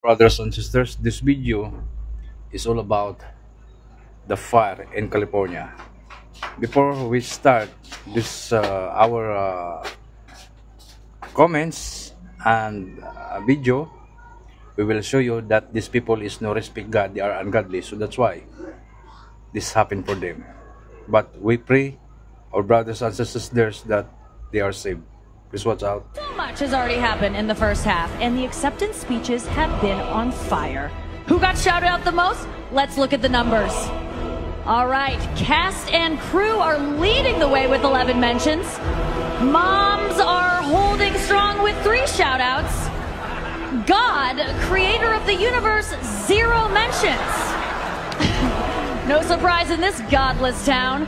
Brothers and sisters, this video is all about the fire in California. Before we start this our comments and video, we will show you that these people is no respect God, they are ungodly, so that's why this happened for them. But we pray our brothers and sisters that they are saved. Please watch out. So much has already happened in the first half, and the acceptance speeches have been on fire. Who got shouted out the most? Let's look at the numbers. All right, cast and crew are leading the way with 11 mentions. Moms are holding strong with 3 shout-outs. God, creator of the universe, 0 mentions. No surprise in this godless town.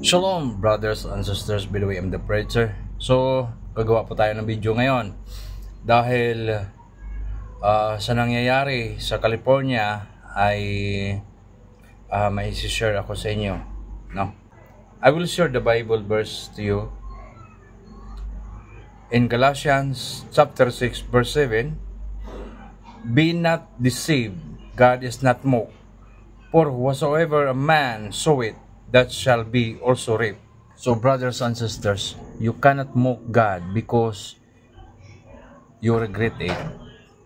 Shalom brothers and sisters, by the way, I'm the preacher. So, gagawa po tayo ng video ngayon dahil sa nangyayari sa California ay may isi-share ako sa inyo, no? I will share the Bible verse to you in Galatians chapter 6 verse 7. Be not deceived, God is not mocked, for whatsoever a man soweth, that shall be also reap. So brothers and sisters, you cannot mock God because you regret it.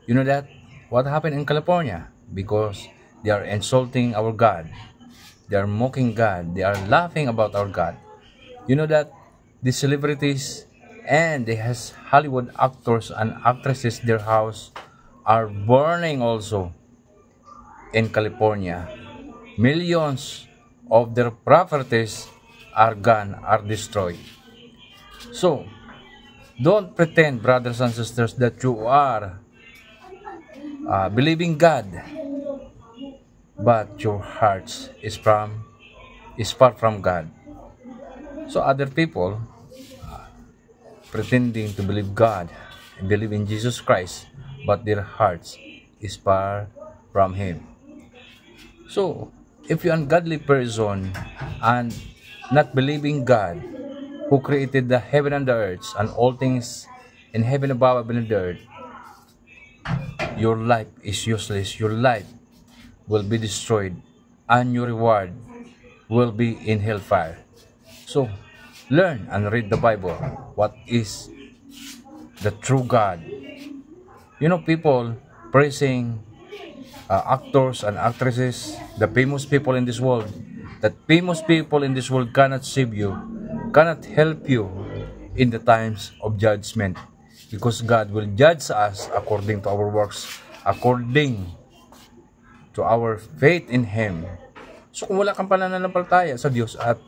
You know that what happened in California? Because they are insulting our God, they are mocking God, they are laughing about our God. You know that the celebrities and the Hollywood actors and actresses, their house are burning also in California. Millions of their properties are gone, are destroyed. So, don't pretend, brothers and sisters, that you are believing God, but your hearts is far from God. So, other people pretending to believe God and believe in Jesus Christ, but their hearts is far from Him. So, if you're an ungodly person and not believing God, who created the heaven and the earth and all things in heaven above and in the earth, your life is useless. Your life will be destroyed and your reward will be in hellfire. So, learn and read the Bible. What is the true God? You know, people praising actors and actresses, the famous people in this world, that famous people in this world cannot save you, cannot help you in the times of judgment, because God will judge us according to our works, according to our faith in Him. So kung wala kang pananampalataya sa Diyos at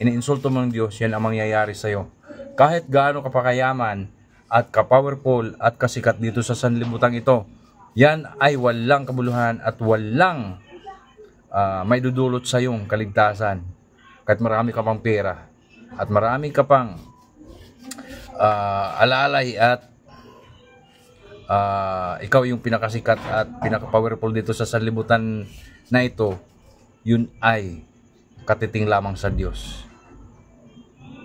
iniinsulto mo ng Diyos, yan ang mangyayari sa iyo. Kahit gaano kapakayaman at ka-powerful at kasikat dito sa sanlibutan ito, yan ay walang kabuluhan at walang may dudulot sa iyong kaligtasan. Kahit marami ka pang pera at marami ka pang alalay at ikaw yung pinakasikat at pinaka-powerful dito sa sanlibutan na ito, yun ay katiting lamang sa Diyos.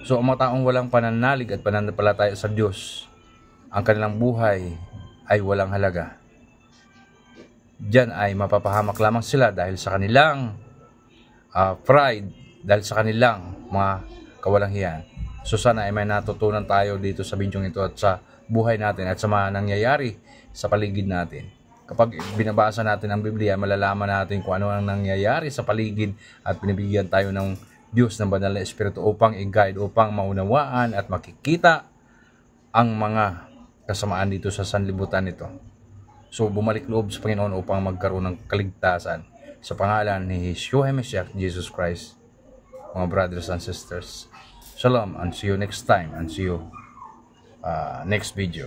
So ang mga taong walang pananalig at pananampalataya sa Diyos, ang kanilang buhay ay walang halaga. Diyan ay mapapahamak lamang sila dahil sa kanilang pride, dahil sa kanilang mga kawalang hiyan. So sana ay may natutunan tayo dito sa bidyong ito at sa buhay natin at sa mga nangyayari sa paligid natin. Kapag binabasa natin ang Biblia, malalaman natin kung ano ang nangyayari sa paligid at pinibigyan tayo ng Diyos ng Banal na Espiritu upang i-guide, upang maunawaan at makikita ang mga kasamaan dito sa sanlibutan nito. So bumalik loob sa Panginoon upang magkaroon ng kaligtasan sa pangalan ni Yeshua HaMashiach, Jesus Christ. Mga brothers and sisters, Shalom, and see you next time, and see you next video.